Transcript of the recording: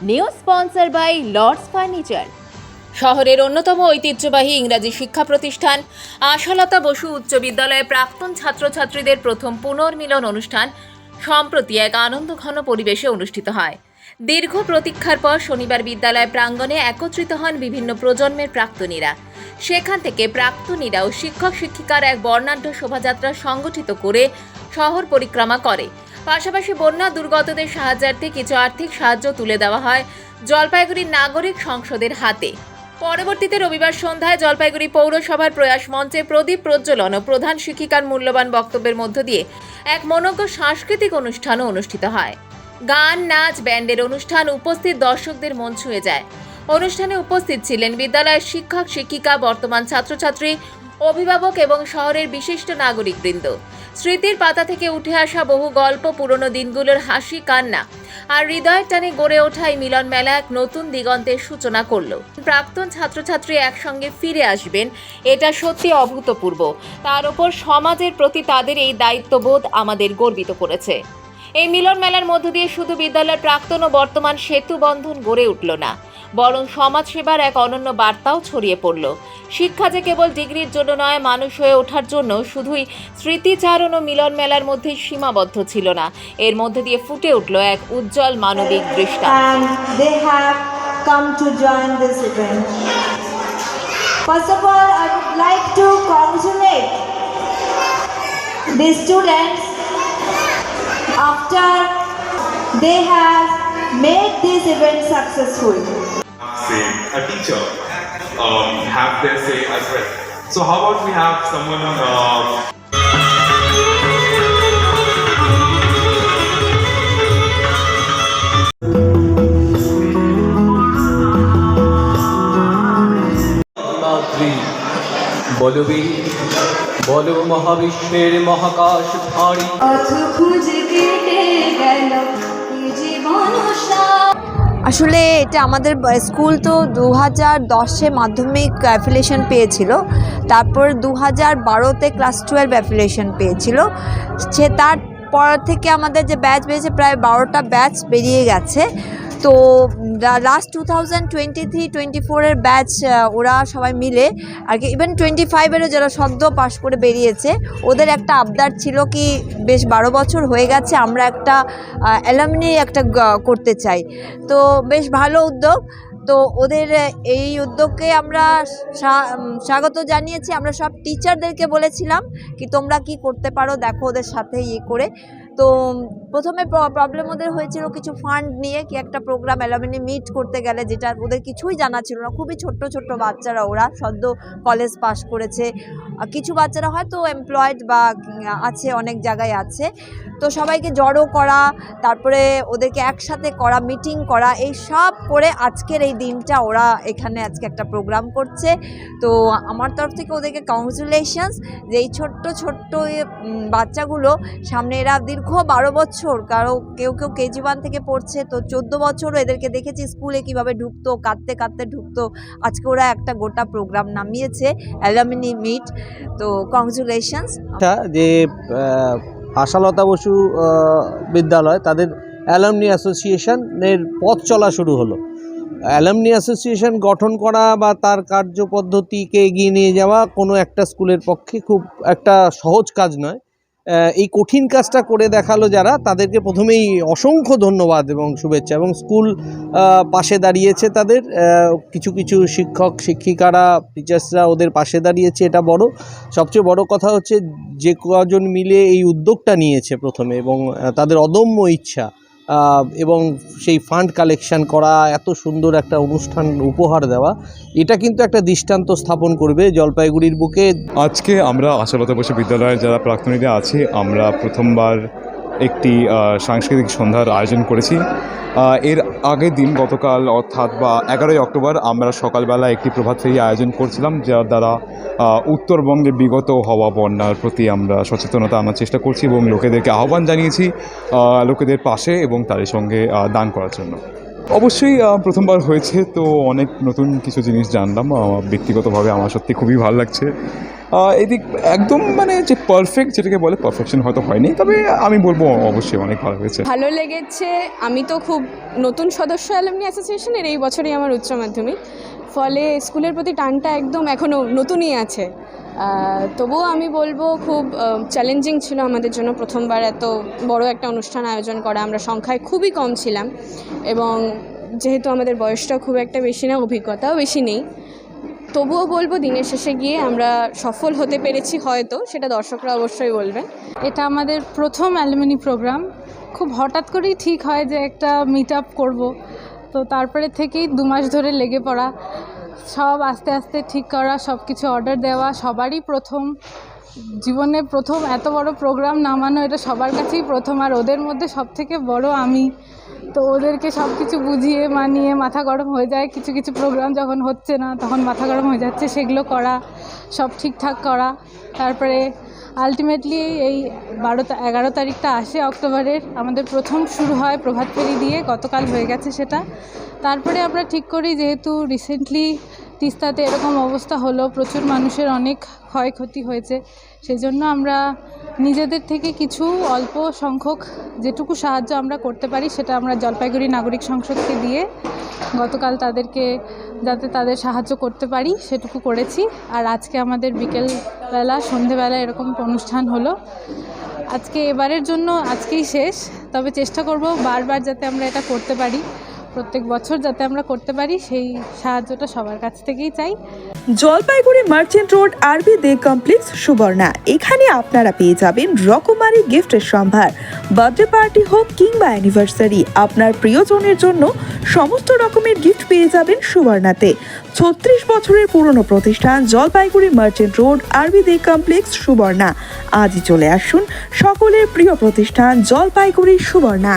New sponsor by Lords furniture. শহরের অন্যতম ঐতিহ্যবাহী ইংরাজি শিক্ষা প্রতিষ্ঠান আশালতা বসু উচ্চ বিদ্যালয়ে প্রাক্তন ছাত্রছাত্রীদের প্রথম পুনর্মিলন অনুষ্ঠান সম্প্রতি এক আনন্দঘন পরিবেশে অনুষ্ঠিত হয়। দীর্ঘ প্রতীক্ষার পর শনিবার বিদ্যালয় প্রাঙ্গণে একত্রিত হন বিভিন্ন প্রজন্মের প্রাক্তনীরা। সেখান থেকে প্রাক্তনীরা ও শিক্ষক শিক্ষিকার এক বর্ণাঢ্য শোভাযাত্রা সংগঠিত করে শহর পরিক্রমা করে। পাশাপাশি বন্যা দুর্গতদের সাহায্যার্থে কিছু আর্থিক সাহায্য তুলে দেওয়া হয় জলপাইগুড়ি নাগরিক সংসদের হাতে। পরবর্তীতে রবিবার সন্ধ্যায় জলপাইগুড়ি পৌরসভার প্রয়াস মঞ্চে প্রদীপ প্রজ্বলন ও প্রধান শিক্ষিকার মূল্যবান বক্তব্যের মধ্য দিয়ে এক মনোজ্ঞ সাংস্কৃতিক অনুষ্ঠানও অনুষ্ঠিত হয়। গান, নাচ, ব্যান্ডের অনুষ্ঠান উপস্থিত দর্শকদের মন ছুঁয়ে যায়। অনুষ্ঠানে উপস্থিত ছিলেন বিদ্যালয়ের শিক্ষক শিক্ষিকা, বর্তমান ছাত্রছাত্রী, অভিভাবক এবং শহরের বিশিষ্ট নাগরিকবৃন্দ। স্মৃতির পাতা থেকে উঠে আসা বহু গল্প, পুরনো দিনগুলোর হাসি, কান্না আর হৃদয়ের টানে গড়ে ওঠা এই মিলন মেলা এক নতুন দিগন্তের সূচনা করল। প্রাক্তন ছাত্রছাত্রী একসঙ্গে ফিরে আসবেন, এটা সত্যি অভূতপূর্ব। তার উপর সমাজের প্রতি তাদের এই দায়িত্ববোধ আমাদের গর্বিত করেছে। এই মিলন মেলার মধ্য দিয়ে শুধু বিদ্যালয়ের প্রাক্তন ও বর্তমান সেতু বন্ধন গড়ে উঠল না, বরং সমাজসেবার এক অনন্য বার্তাও ছড়িয়ে পড়ল। শিক্ষা যে কেবল ডিগ্রির জন্য নয়, মানুষ হয়ে ওঠার জন্য শুধুই স্মৃতিচারণ ও মিলন মেলার মধ্যে সীমাবদ্ধ ছিল না, এর মধ্যে দিয়ে ফুটে উঠল এক উজ্জ্বল মানবিক দৃষ্টান্ত। First of all, I would like to congratulate the students after they have made this event successful. Say a teacher have their say as well. So how about we have someone বলবি বল মহাবিশ্বের মহাকাশ ভারী আসলে এটা আমাদের school তো 2010-এ মাধ্যমিক affiliation পেয়েছিল, তারপর 2012-তে ক্লাস 12 অ্যাফিলিয়েশন পেয়েছিল। তারপর থেকে আমাদের যে ব্যাচ বেরিয়েছে প্রায় 12টা ব্যাচ বেরিয়ে গেছে। তো লাস্ট 2023-24-এর ব্যাচ ওরা সবাই মিলে আর কি, ইভেন 25-এরও যারা সদ্য পাশ করে বেরিয়েছে, ওদের একটা আবদার ছিল কি বেশ 12 বছর হয়ে গেছে, আমরা একটা অ্যালামনি একটা করতে চাই। তো বেশ ভালো উদ্যোগ। তো ওদের এই উদ্যোগকে আমরা স্বাগত জানিয়েছি। আমরা সব টিচারদেরকে বলেছিলাম কি তোমরা কি করতে পারো দেখো ওদের সাথে করে। তো প্রথমে প্রবলেম ওদের হয়েছিল কিছু ফান্ড নিয়ে, কি একটা প্রোগ্রাম অ্যালামনি মিট করতে গেলে, যেটা ওদের কিছুই জানা ছিল না। খুবই ছোট্ট ছোট্ট বাচ্চারা, ওরা সদ্য কলেজ পাস করেছে, কিছু বাচ্চারা হয়তো এমপ্লয়েড বা আছে, অনেক জায়গায় আছে। তো সবাইকে জড়ো করা, তারপরে ওদেরকে একসাথে করা, মিটিং করা, এই সব করে আজকের এই দিনটা ওরা এখানে আজকে একটা প্রোগ্রাম করছে। তো আমার তরফ থেকে ওদেরকে কংগ্রাচুলেশনস যে এই ছোট্ট ছোট্ট বাচ্চাগুলো সামনে, এরা দীর্ঘ 12 বছর, কেউ কেজি 1 থেকে পড়ছে, তো 14 বছরও এদেরকে দেখেছি স্কুলে কিভাবে ঢুকতো, কাঁদতে কাঁদতে ঢুকতো। আজকে ওরা একটা গোটা প্রোগ্রাম নামিয়েছে, অ্যালামনি মিট। তো কংগ্রাচুলেশনস। যে আশালতা বসু বিদ্যালয়, তাদের অ্যালামনি অ্যাসোসিয়েশনের পথ চলা শুরু হলো। অ্যালামনি অ্যাসোসিয়েশন গঠন করা বা তার কার্যপদ্ধতিকে এগিয়ে নিয়ে যাওয়া কোনো একটা স্কুলের পক্ষে খুব একটা সহজ কাজ নয়। এই কঠিন কাজটা করে দেখালো যারা, তাদেরকে প্রথমেই অসংখ্য ধন্যবাদ এবং শুভেচ্ছা। এবং স্কুল পাশে দাঁড়িয়েছে, তাদের কিছু কিছু শিক্ষক শিক্ষিকারা, টিচার্সরা ওদের পাশে দাঁড়িয়েছে, এটা বড়। সবচেয়ে বড় কথা হচ্ছে যে কজন মিলে এই উদ্যোগটা নিয়েছে প্রথমে, এবং তাদের অদম্য ইচ্ছা এবং সেই ফান্ড কালেকশন করা, এত সুন্দর একটা অনুষ্ঠান উপহার দেওয়া, এটা কিন্তু একটা দৃষ্টান্ত স্থাপন করবে জলপাইগুড়ির বুকে। আজকে আমরা আশালতা বসু বিদ্যালয়ের যারা প্রাক্তনীরা আছি, আমরা প্রথমবার একটি সাংস্কৃতিক সন্ধ্যার আয়োজন করেছি। এর আগের দিন গতকাল অর্থাৎ 11ই অক্টোবর আমরা সকালবেলা একটি প্রভাত ফেরি আয়োজন করছিলাম, যার দ্বারা উত্তরবঙ্গে বিগত হওয়া বন্যার প্রতি আমরা সচেতনতা আনার চেষ্টা করছি এবং লোকেদেরকে আহ্বান জানিয়েছি লোকেদের পাশে এবং তাদের সঙ্গে দান করার জন্য। অবশ্যই প্রথমবার হয়েছে তো অনেক নতুন কিছু জিনিস জানলাম। ব্যক্তিগতভাবে আমার সত্যি খুবই ভালো লাগছে। এদিক একদম মানে যে পারফেক্ট যেটাকে বলে পারফেকশন হয়তো হয়নি, তবে আমি বলবো অবশ্যই অনেক ভালো হয়েছে। ভালো লেগেছে। আমি তো খুব নতুন সদস্য অ্যালুমনি অ্যাসোসিয়েশনের, এই বছরই আমার উচ্চ মাধ্যমিক, ফলে স্কুলের প্রতি টানটা একদম এখনও নতুনই আছে। তবুও আমি বলবো খুব চ্যালেঞ্জিং ছিল আমাদের জন্য প্রথমবার এত বড় একটা অনুষ্ঠান আয়োজন করা। আমরা সংখ্যায় খুবই কম ছিলাম এবং যেহেতু আমাদের বয়সটা খুব একটা বেশি না, অভিজ্ঞতাও বেশি নেই, তবুও বলবো দিনের শেষে গিয়ে আমরা সফল হতে পেরেছি হয়তো, সেটা দর্শকরা অবশ্যই বলবেন। এটা আমাদের প্রথম অ্যালুমিনি প্রোগ্রাম। খুব হঠাৎ করেই ঠিক হয় যে একটা মিট আপ করবো, তো তারপরে থেকেই 2 মাস ধরে লেগে পড়া, সব আস্তে আস্তে ঠিক করা, সব কিছু অর্ডার দেওয়া। সবারই প্রথম, জীবনে প্রথম এত বড় প্রোগ্রাম নামানো এটা সবার কাছেই প্রথম, আর ওদের মধ্যে সব থেকে বড় আমি। তো ওদেরকে সব কিছু বুঝিয়ে মানিয়ে মাথা গরম হয়ে যায়। কিছু কিছু প্রোগ্রাম যখন হচ্ছে না তখন মাথা গরম হয়ে যাচ্ছে, সেগুলো করা, সব ঠিকঠাক করা। তারপরে আলটিমেটলি এই 11 তারিখটা আসে অক্টোবরের, আমাদের প্রথম শুরু হয় প্রভাত ফেরি দিয়ে, গতকাল হয়ে গেছে সেটা। তারপরে আমরা ঠিক করি যেহেতু রিসেন্টলি তিস্তাতে এরকম অবস্থা হলো, প্রচুর মানুষের অনেক ক্ষয়ক্ষতি হয়েছে, সেজন্য আমরা নিজেদের থেকে কিছু অল্প সংখ্যক যেটুকু সাহায্য আমরা করতে পারি সেটা আমরা জলপাইগুড়ি নাগরিক সংসদকে দিয়ে গতকাল তাদেরকে যাতে তাদের সাহায্য করতে পারি সেটুকু করেছি। আর আজকে আমাদের বিকেলবেলা সন্ধেবেলা এরকম অনুষ্ঠান হলো। আজকে এবারের জন্য আজকেই শেষ, তবে চেষ্টা করব বারবার যাতে আমরা এটা করতে পারি, প্রত্যেক বছর যাতে আমরা করতে পারি, সেই সাহায্যটা সবার কাছ থেকেই চাই। জলপাইগুড়ি মার্চেন্ট রোড আরবি দে কমপ্লেক্স সুবর্ণা, এখানে আপনারা পেয়ে যাবেন রকমারি গিফটের সম্ভার। বার্থডে পার্টি হোক কিংবা অ্যানিভার্সারি, আপনার প্রিয়জনের জন্য সমস্ত রকমের গিফট পেয়ে যাবেন সুবর্ণাতে। 36 বছরের পুরনো প্রতিষ্ঠান জলপাইগুড়ি মার্চেন্ট রোড আরবি দে কমপ্লেক্স সুবর্ণা। আজই চলে আসুন সকলের প্রিয় প্রতিষ্ঠান জলপাইগুড়ি সুবর্ণা।